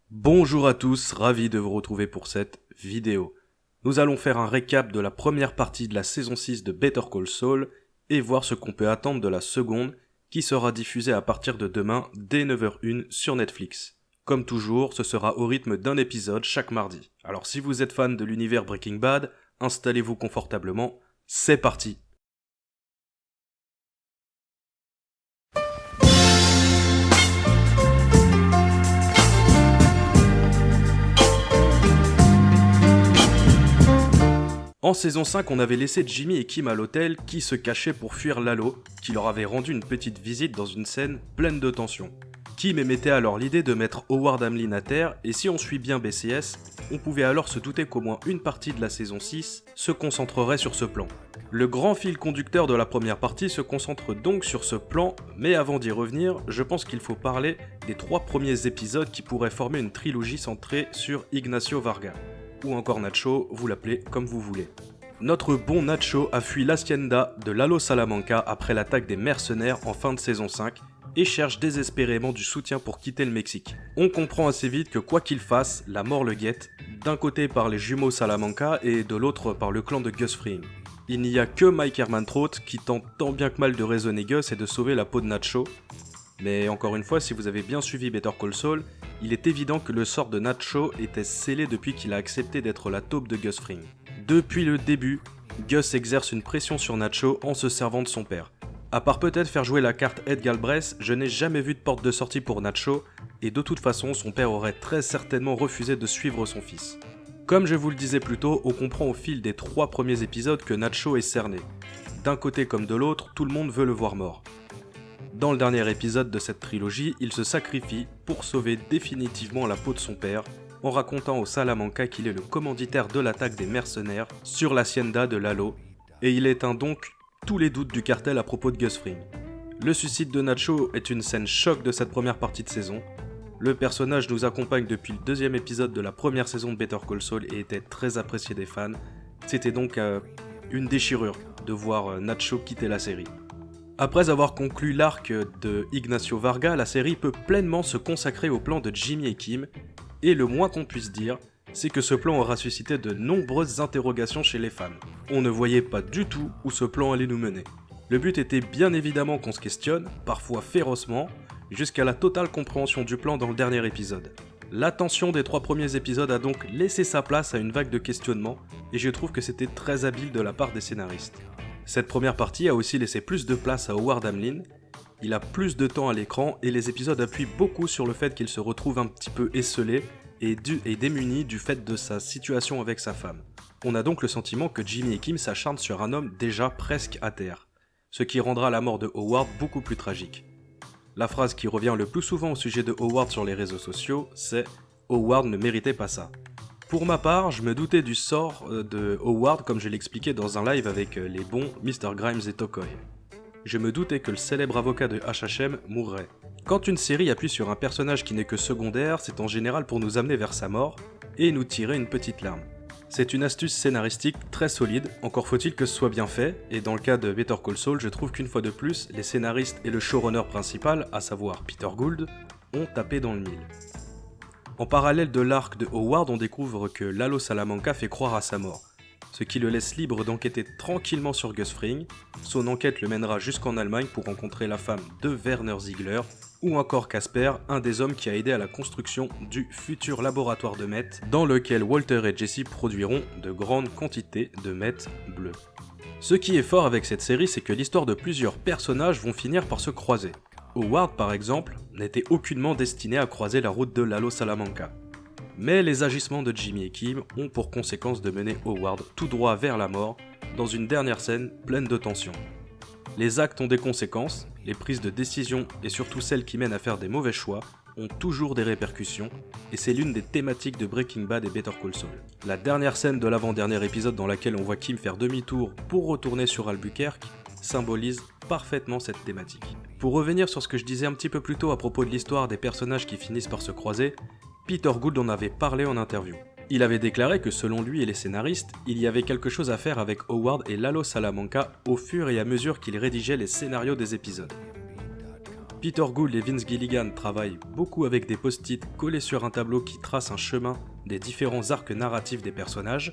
Bonjour à tous, ravi de vous retrouver pour cette vidéo. Nous allons faire un récap de la première partie de la saison 6 de Better Call Saul et voir ce qu'on peut attendre de la seconde qui sera diffusée à partir de demain dès 9h01 sur Netflix. Comme toujours, ce sera au rythme d'un épisode chaque mardi. Alors si vous êtes fan de l'univers Breaking Bad, installez-vous confortablement, c'est parti. En saison 5, on avait laissé Jimmy et Kim à l'hôtel qui se cachaient pour fuir Lalo, qui leur avait rendu une petite visite dans une scène pleine de tension. Kim émettait alors l'idée de mettre Howard Hamlin à terre, et si on suit bien BCS, on pouvait alors se douter qu'au moins une partie de la saison 6 se concentrerait sur ce plan. Le grand fil conducteur de la première partie se concentre donc sur ce plan, mais avant d'y revenir, je pense qu'il faut parler des 3 premiers épisodes qui pourraient former une trilogie centrée sur Ignacio Varga. Ou encore Nacho, vous l'appelez comme vous voulez. Notre bon Nacho a fui l'hacienda de Lalo Salamanca après l'attaque des mercenaires en fin de saison 5 et cherche désespérément du soutien pour quitter le Mexique. On comprend assez vite que quoi qu'il fasse, la mort le guette, d'un côté par les jumeaux Salamanca et de l'autre par le clan de Gus Fring. Il n'y a que Mike Ehrmantraut qui tente tant bien que mal de raisonner Gus et de sauver la peau de Nacho. Mais encore une fois, si vous avez bien suivi Better Call Saul, il est évident que le sort de Nacho était scellé depuis qu'il a accepté d'être la taupe de Gus Fring. Depuis le début, Gus exerce une pression sur Nacho en se servant de son père. À part peut-être faire jouer la carte Ed Galbraith, je n'ai jamais vu de porte de sortie pour Nacho, et de toute façon, son père aurait très certainement refusé de suivre son fils. Comme je vous le disais plus tôt, on comprend au fil des 3 premiers épisodes que Nacho est cerné. D'un côté comme de l'autre, tout le monde veut le voir mort. Dans le dernier épisode de cette trilogie, il se sacrifie pour sauver définitivement la peau de son père, en racontant au Salamanca qu'il est le commanditaire de l'attaque des mercenaires sur l'hacienda de Lalo, et il éteint donc tous les doutes du cartel à propos de Gus Fring. Le suicide de Nacho est une scène choc de cette première partie de saison. Le personnage nous accompagne depuis le 2e épisode de la première saison de Better Call Saul et était très apprécié des fans. C'était donc une déchirure de voir Nacho quitter la série. Après avoir conclu l'arc de Ignacio Varga, la série peut pleinement se consacrer au plan de Jimmy et Kim, et le moins qu'on puisse dire, c'est que ce plan aura suscité de nombreuses interrogations chez les fans. On ne voyait pas du tout où ce plan allait nous mener. Le but était bien évidemment qu'on se questionne, parfois férocement, jusqu'à la totale compréhension du plan dans le dernier épisode. L'attention des 3 premiers épisodes a donc laissé sa place à une vague de questionnements, et je trouve que c'était très habile de la part des scénaristes. Cette première partie a aussi laissé plus de place à Howard Hamlin, il a plus de temps à l'écran et les épisodes appuient beaucoup sur le fait qu'il se retrouve un petit peu esseulé et démuni du fait de sa situation avec sa femme. On a donc le sentiment que Jimmy et Kim s'acharnent sur un homme déjà presque à terre, ce qui rendra la mort de Howard beaucoup plus tragique. La phrase qui revient le plus souvent au sujet de Howard sur les réseaux sociaux, c'est « Howard ne méritait pas ça ». Pour ma part, je me doutais du sort de Howard comme je l'expliquais dans un live avec les bons Mr. Grimes et Tokoy. Je me doutais que le célèbre avocat de HHM mourrait. Quand une série appuie sur un personnage qui n'est que secondaire, c'est en général pour nous amener vers sa mort et nous tirer une petite larme. C'est une astuce scénaristique très solide, encore faut-il que ce soit bien fait, et dans le cas de Better Call Saul, je trouve qu'une fois de plus, les scénaristes et le showrunner principal, à savoir Peter Gould, ont tapé dans le mille. En parallèle de l'arc de Howard, on découvre que Lalo Salamanca fait croire à sa mort, ce qui le laisse libre d'enquêter tranquillement sur Gus Fring. Son enquête le mènera jusqu'en Allemagne pour rencontrer la femme de Werner Ziegler, ou encore Casper, un des hommes qui a aidé à la construction du futur laboratoire de meth, dans lequel Walter et Jesse produiront de grandes quantités de meth bleu. Ce qui est fort avec cette série, c'est que l'histoire de plusieurs personnages vont finir par se croiser. Howard, par exemple, n'était aucunement destiné à croiser la route de Lalo Salamanca. Mais les agissements de Jimmy et Kim ont pour conséquence de mener Howard tout droit vers la mort, dans une dernière scène pleine de tension. Les actes ont des conséquences, les prises de décision et surtout celles qui mènent à faire des mauvais choix ont toujours des répercussions, et c'est l'une des thématiques de Breaking Bad et Better Call Saul. La dernière scène de l'avant-dernier épisode dans laquelle on voit Kim faire demi-tour pour retourner sur Albuquerque symbolise parfaitement cette thématique. Pour revenir sur ce que je disais un petit peu plus tôt à propos de l'histoire des personnages qui finissent par se croiser, Peter Gould en avait parlé en interview. Il avait déclaré que selon lui et les scénaristes, il y avait quelque chose à faire avec Howard et Lalo Salamanca au fur et à mesure qu'il rédigeait les scénarios des épisodes. Peter Gould et Vince Gilligan travaillent beaucoup avec des post-it collés sur un tableau qui trace un chemin des différents arcs narratifs des personnages,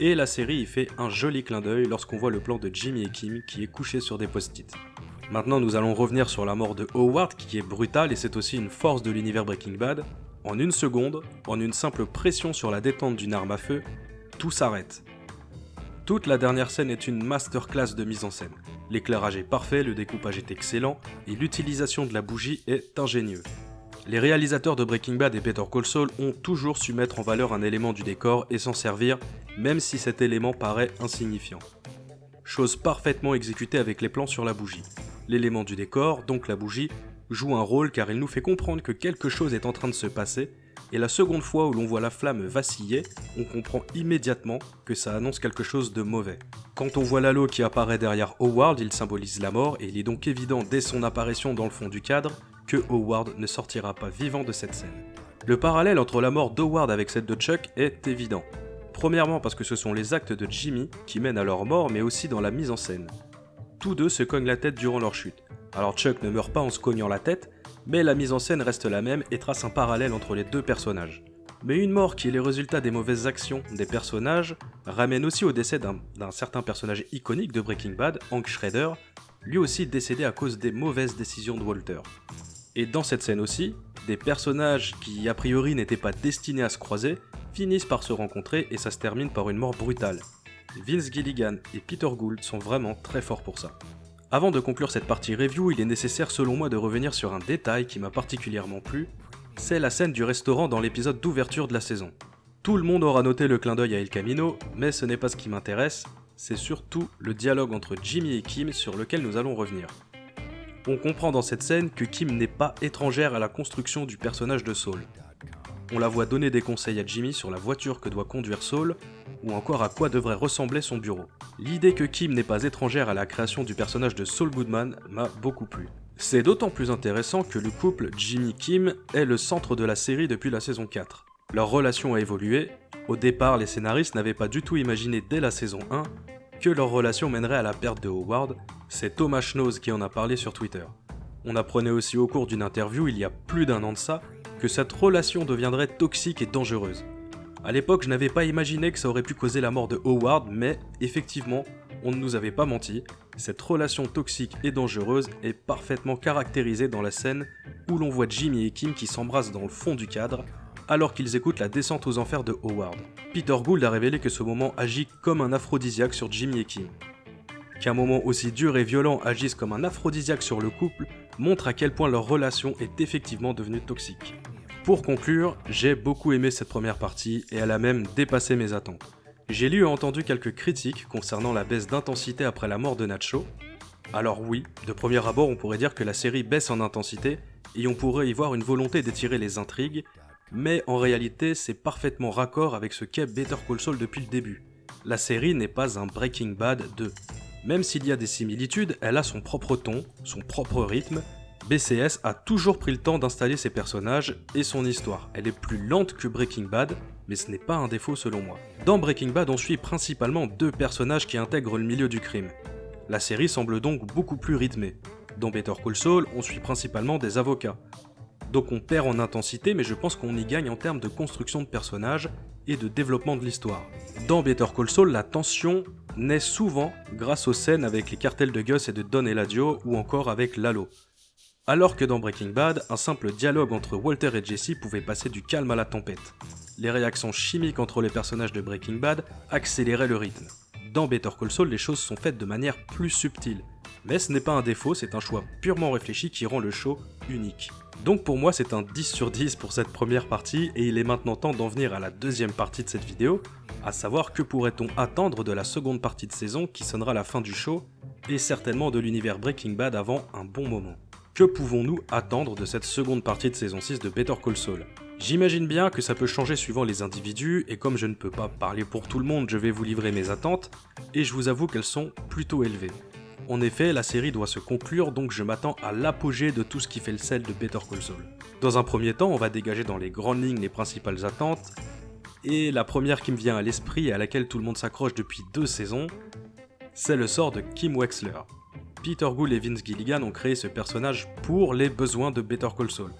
et la série y fait un joli clin d'œil lorsqu'on voit le plan de Jimmy et Kim qui est couché sur des post-it. Maintenant nous allons revenir sur la mort de Howard qui est brutale et c'est aussi une force de l'univers Breaking Bad. En une seconde, en une simple pression sur la détente d'une arme à feu, tout s'arrête. Toute la dernière scène est une masterclass de mise en scène. L'éclairage est parfait, le découpage est excellent et l'utilisation de la bougie est ingénieuse. Les réalisateurs de Breaking Bad et Better Call Saul ont toujours su mettre en valeur un élément du décor et s'en servir, même si cet élément paraît insignifiant. Chose parfaitement exécutée avec les plans sur la bougie. L'élément du décor, donc la bougie, joue un rôle car il nous fait comprendre que quelque chose est en train de se passer, et la seconde fois où l'on voit la flamme vaciller, on comprend immédiatement que ça annonce quelque chose de mauvais. Quand on voit l'halo qui apparaît derrière Howard, il symbolise la mort, et il est donc évident dès son apparition dans le fond du cadre que Howard ne sortira pas vivant de cette scène. Le parallèle entre la mort d'Howard avec celle de Chuck est évident. Premièrement parce que ce sont les actes de Jimmy qui mènent à leur mort, mais aussi dans la mise en scène. Tous deux se cognent la tête durant leur chute. Alors Chuck ne meurt pas en se cognant la tête, mais la mise en scène reste la même et trace un parallèle entre les deux personnages. Mais une mort qui est le résultat des mauvaises actions des personnages ramène aussi au décès d'un certain personnage iconique de Breaking Bad, Hank Schrader, lui aussi décédé à cause des mauvaises décisions de Walter. Et dans cette scène aussi, des personnages qui a priori n'étaient pas destinés à se croiser finissent par se rencontrer et ça se termine par une mort brutale. Vince Gilligan et Peter Gould sont vraiment très forts pour ça. Avant de conclure cette partie review, il est nécessaire selon moi de revenir sur un détail qui m'a particulièrement plu, c'est la scène du restaurant dans l'épisode d'ouverture de la saison. Tout le monde aura noté le clin d'œil à El Camino, mais ce n'est pas ce qui m'intéresse, c'est surtout le dialogue entre Jimmy et Kim sur lequel nous allons revenir. On comprend dans cette scène que Kim n'est pas étrangère à la construction du personnage de Saul. On la voit donner des conseils à Jimmy sur la voiture que doit conduire Saul, ou encore à quoi devrait ressembler son bureau. L'idée que Kim n'est pas étrangère à la création du personnage de Saul Goodman m'a beaucoup plu. C'est d'autant plus intéressant que le couple Jimmy-Kim est le centre de la série depuis la saison 4. Leur relation a évolué, au départ les scénaristes n'avaient pas du tout imaginé dès la saison 1 que leur relation mènerait à la perte de Howard, c'est Thomas Schnoz qui en a parlé sur Twitter. On apprenait aussi au cours d'une interview il y a plus d'un an de ça, que cette relation deviendrait toxique et dangereuse. A l'époque, je n'avais pas imaginé que ça aurait pu causer la mort de Howard, mais effectivement, on ne nous avait pas menti, cette relation toxique et dangereuse est parfaitement caractérisée dans la scène où l'on voit Jimmy et Kim qui s'embrassent dans le fond du cadre, alors qu'ils écoutent la descente aux enfers de Howard. Peter Gould a révélé que ce moment agit comme un aphrodisiaque sur Jimmy et Kim. Qu'un moment aussi dur et violent agisse comme un aphrodisiaque sur le couple montre à quel point leur relation est effectivement devenue toxique. Pour conclure, j'ai beaucoup aimé cette première partie et elle a même dépassé mes attentes. J'ai lu et entendu quelques critiques concernant la baisse d'intensité après la mort de Nacho. Alors oui, de premier abord on pourrait dire que la série baisse en intensité et on pourrait y voir une volonté d'étirer les intrigues, mais en réalité c'est parfaitement raccord avec ce qu'est Better Call Saul depuis le début. La série n'est pas un Breaking Bad 2. Même s'il y a des similitudes, elle a son propre ton, son propre rythme. BCS a toujours pris le temps d'installer ses personnages et son histoire. Elle est plus lente que Breaking Bad, mais ce n'est pas un défaut selon moi. Dans Breaking Bad, on suit principalement deux personnages qui intègrent le milieu du crime. La série semble donc beaucoup plus rythmée. Dans Better Call Saul, on suit principalement des avocats. Donc on perd en intensité, mais je pense qu'on y gagne en termes de construction de personnages et de développement de l'histoire. Dans Better Call Saul, la tension naît souvent grâce aux scènes avec les cartels de Gus et de Don Eladio ou encore avec Lalo. Alors que dans Breaking Bad, un simple dialogue entre Walter et Jesse pouvait passer du calme à la tempête. Les réactions chimiques entre les personnages de Breaking Bad accéléraient le rythme. Dans Better Call Saul, les choses sont faites de manière plus subtile. Mais ce n'est pas un défaut, c'est un choix purement réfléchi qui rend le show unique. Donc pour moi c'est un 10 sur 10 pour cette première partie et il est maintenant temps d'en venir à la deuxième partie de cette vidéo, à savoir que pourrait-on attendre de la seconde partie de saison qui sonnera la fin du show et certainement de l'univers Breaking Bad avant un bon moment. Que pouvons-nous attendre de cette seconde partie de saison 6 de Better Call Saul? J'imagine bien que ça peut changer suivant les individus et comme je ne peux pas parler pour tout le monde, je vais vous livrer mes attentes et je vous avoue qu'elles sont plutôt élevées. En effet, la série doit se conclure, donc je m'attends à l'apogée de tout ce qui fait le sel de Better Call Saul. Dans un premier temps, on va dégager dans les grandes lignes les principales attentes, et la première qui me vient à l'esprit et à laquelle tout le monde s'accroche depuis 2 saisons, c'est le sort de Kim Wexler. Peter Gould et Vince Gilligan ont créé ce personnage pour les besoins de Better Call Saul.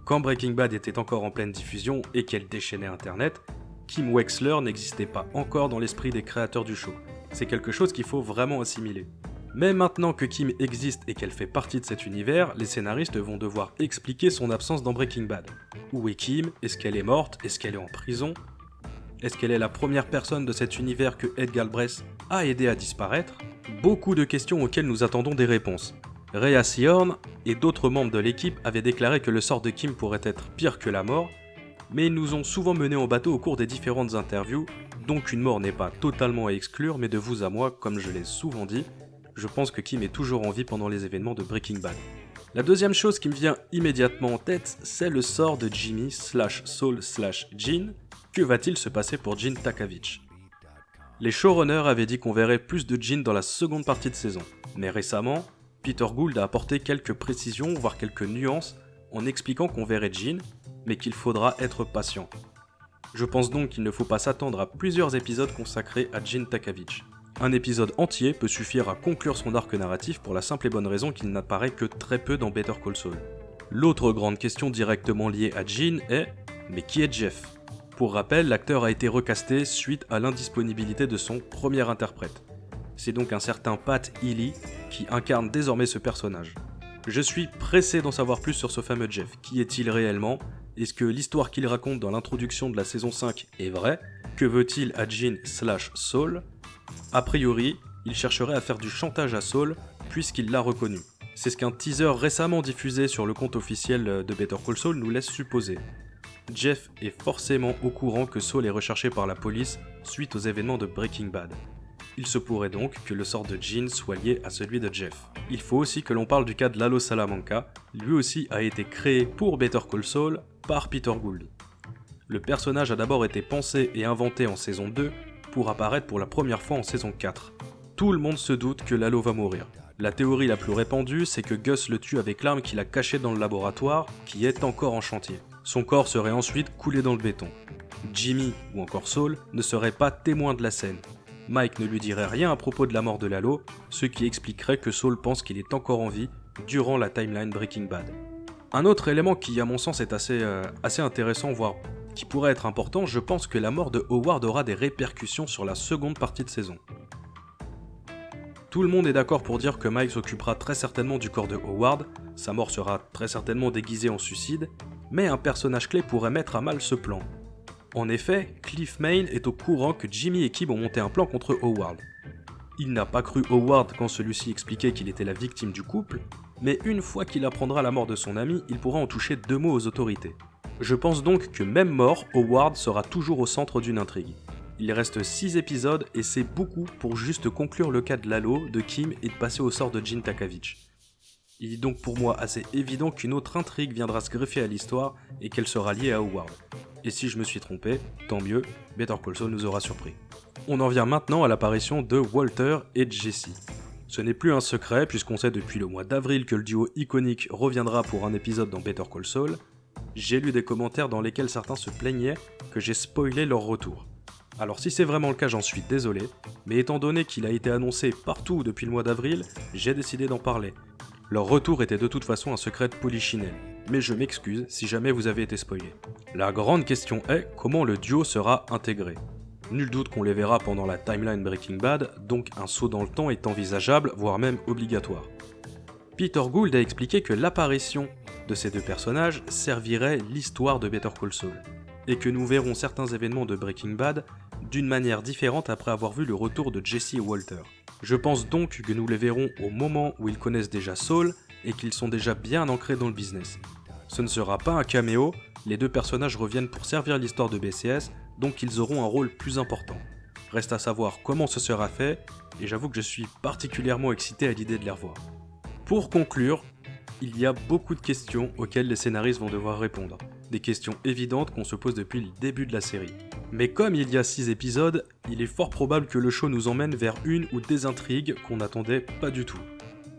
Quand Breaking Bad était encore en pleine diffusion et qu'elle déchaînait internet, Kim Wexler n'existait pas encore dans l'esprit des créateurs du show. C'est quelque chose qu'il faut vraiment assimiler. Mais maintenant que Kim existe et qu'elle fait partie de cet univers, les scénaristes vont devoir expliquer son absence dans Breaking Bad. Où est Kim? Est-ce qu'elle est morte? Est-ce qu'elle est en prison? Est-ce qu'elle est la première personne de cet univers que Ed Galbraith a aidé à disparaître? Beaucoup de questions auxquelles nous attendons des réponses. Rhea Seehorn et d'autres membres de l'équipe avaient déclaré que le sort de Kim pourrait être pire que la mort, mais ils nous ont souvent menés en bateau au cours des différentes interviews, donc une mort n'est pas totalement à exclure, mais de vous à moi, comme je l'ai souvent dit, je pense que Kim est toujours en vie pendant les événements de Breaking Bad. La deuxième chose qui me vient immédiatement en tête, c'est le sort de Jimmy /Saul /Gene. Que va-t-il se passer pour Gene Takovich? Les showrunners avaient dit qu'on verrait plus de Gene dans la seconde partie de saison, mais récemment, Peter Gould a apporté quelques précisions, voire quelques nuances, en expliquant qu'on verrait Gene, mais qu'il faudra être patient. Je pense donc qu'il ne faut pas s'attendre à plusieurs épisodes consacrés à Gene Takovich. Un épisode entier peut suffire à conclure son arc narratif pour la simple et bonne raison qu'il n'apparaît que très peu dans Better Call Saul. L'autre grande question directement liée à Gene est « Mais qui est Jeff ?» Pour rappel, l'acteur a été recasté suite à l'indisponibilité de son premier interprète. C'est donc un certain Pat Healy qui incarne désormais ce personnage. Je suis pressé d'en savoir plus sur ce fameux Jeff. Qui est-il réellement? Est-ce que l'histoire qu'il raconte dans l'introduction de la saison 5 est vraie? Que veut-il à Gene /Saul? A priori, il chercherait à faire du chantage à Saul puisqu'il l'a reconnu. C'est ce qu'un teaser récemment diffusé sur le compte officiel de Better Call Saul nous laisse supposer. Jeff est forcément au courant que Saul est recherché par la police suite aux événements de Breaking Bad. Il se pourrait donc que le sort de Gene soit lié à celui de Jeff. Il faut aussi que l'on parle du cas de Lalo Salamanca, lui aussi a été créé pour Better Call Saul par Peter Gould. Le personnage a d'abord été pensé et inventé en saison 2 pour apparaître pour la première fois en saison 4. Tout le monde se doute que Lalo va mourir. La théorie la plus répandue, c'est que Gus le tue avec l'arme qu'il a cachée dans le laboratoire, qui est encore en chantier. Son corps serait ensuite coulé dans le béton. Jimmy, ou encore Saul, ne serait pas témoin de la scène. Mike ne lui dirait rien à propos de la mort de Lalo, ce qui expliquerait que Saul pense qu'il est encore en vie durant la timeline Breaking Bad. Un autre élément qui, à mon sens, est assez intéressant, voire qui pourrait être important, je pense que la mort de Howard aura des répercussions sur la seconde partie de saison. Tout le monde est d'accord pour dire que Mike s'occupera très certainement du corps de Howard, sa mort sera très certainement déguisée en suicide, mais un personnage clé pourrait mettre à mal ce plan. En effet, Cliff Main est au courant que Jimmy et Kim ont monté un plan contre Howard. Il n'a pas cru Howard quand celui-ci expliquait qu'il était la victime du couple, mais une fois qu'il apprendra la mort de son ami, il pourra en toucher deux mots aux autorités. Je pense donc que même mort, Howard sera toujours au centre d'une intrigue. Il reste 6 épisodes et c'est beaucoup pour juste conclure le cas de Lalo, de Kim et de passer au sort de Gene Takovich. Il est donc pour moi assez évident qu'une autre intrigue viendra se greffer à l'histoire et qu'elle sera liée à Howard. Et si je me suis trompé, tant mieux, Better Call Saul nous aura surpris. On en vient maintenant à l'apparition de Walter et Jesse. Ce n'est plus un secret puisqu'on sait depuis le mois d'avril que le duo iconique reviendra pour un épisode dans Better Call Saul. J'ai lu des commentaires dans lesquels certains se plaignaient que j'ai spoilé leur retour. Alors si c'est vraiment le cas, j'en suis désolé, mais étant donné qu'il a été annoncé partout depuis le mois d'avril, j'ai décidé d'en parler. Leur retour était de toute façon un secret de polichinelle, mais je m'excuse si jamais vous avez été spoilé. La grande question est comment le duo sera intégré. Nul doute qu'on les verra pendant la timeline Breaking Bad, donc un saut dans le temps est envisageable, voire même obligatoire. Peter Gould a expliqué que l'apparition de ces deux personnages servirait l'histoire de Better Call Saul, et que nous verrons certains événements de Breaking Bad d'une manière différente après avoir vu le retour de Jesse et Walter. Je pense donc que nous les verrons au moment où ils connaissent déjà Saul et qu'ils sont déjà bien ancrés dans le business. Ce ne sera pas un caméo, les deux personnages reviennent pour servir l'histoire de BCS, donc ils auront un rôle plus important. Reste à savoir comment ce sera fait, et j'avoue que je suis particulièrement excité à l'idée de les revoir. Pour conclure, il y a beaucoup de questions auxquelles les scénaristes vont devoir répondre. Des questions évidentes qu'on se pose depuis le début de la série. Mais comme il y a 6 épisodes, il est fort probable que le show nous emmène vers une ou des intrigues qu'on n'attendait pas du tout.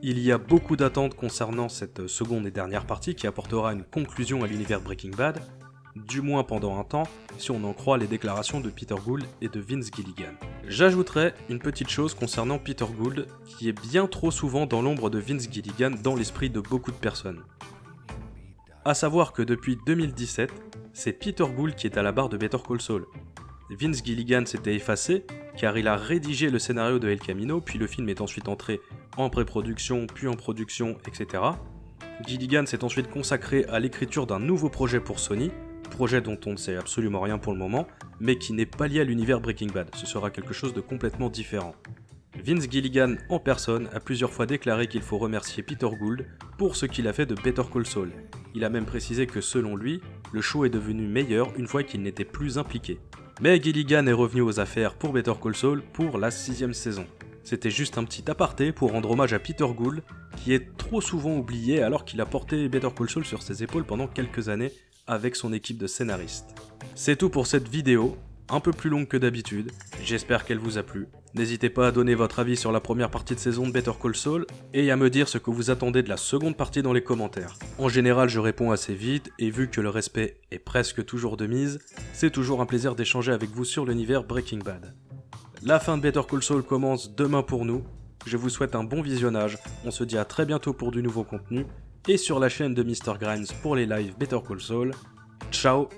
Il y a beaucoup d'attentes concernant cette seconde et dernière partie qui apportera une conclusion à l'univers Breaking Bad, du moins pendant un temps, si on en croit les déclarations de Peter Gould et de Vince Gilligan. J'ajouterais une petite chose concernant Peter Gould, qui est bien trop souvent dans l'ombre de Vince Gilligan dans l'esprit de beaucoup de personnes. A savoir que depuis 2017, c'est Peter Gould qui est à la barre de Better Call Saul. Vince Gilligan s'était effacé, car il a rédigé le scénario de El Camino, puis le film est ensuite entré en pré-production, puis en production, etc. Gilligan s'est ensuite consacré à l'écriture d'un nouveau projet pour Sony, projet dont on ne sait absolument rien pour le moment, mais qui n'est pas lié à l'univers Breaking Bad, ce sera quelque chose de complètement différent. Vince Gilligan en personne a plusieurs fois déclaré qu'il faut remercier Peter Gould pour ce qu'il a fait de Better Call Saul. Il a même précisé que selon lui, le show est devenu meilleur une fois qu'il n'était plus impliqué. Mais Gilligan est revenu aux affaires pour Better Call Saul pour la 6ème saison. C'était juste un petit aparté pour rendre hommage à Peter Gould, qui est trop souvent oublié alors qu'il a porté Better Call Saul sur ses épaules pendant quelques années avec son équipe de scénaristes. C'est tout pour cette vidéo, un peu plus longue que d'habitude, j'espère qu'elle vous a plu. N'hésitez pas à donner votre avis sur la première partie de saison de Better Call Saul, et à me dire ce que vous attendez de la seconde partie dans les commentaires. En général je réponds assez vite, et vu que le respect est presque toujours de mise, c'est toujours un plaisir d'échanger avec vous sur l'univers Breaking Bad. La fin de Better Call Saul commence demain pour nous, je vous souhaite un bon visionnage, on se dit à très bientôt pour du nouveau contenu, et sur la chaîne de Mr. Grimes pour les lives Better Call Saul. Ciao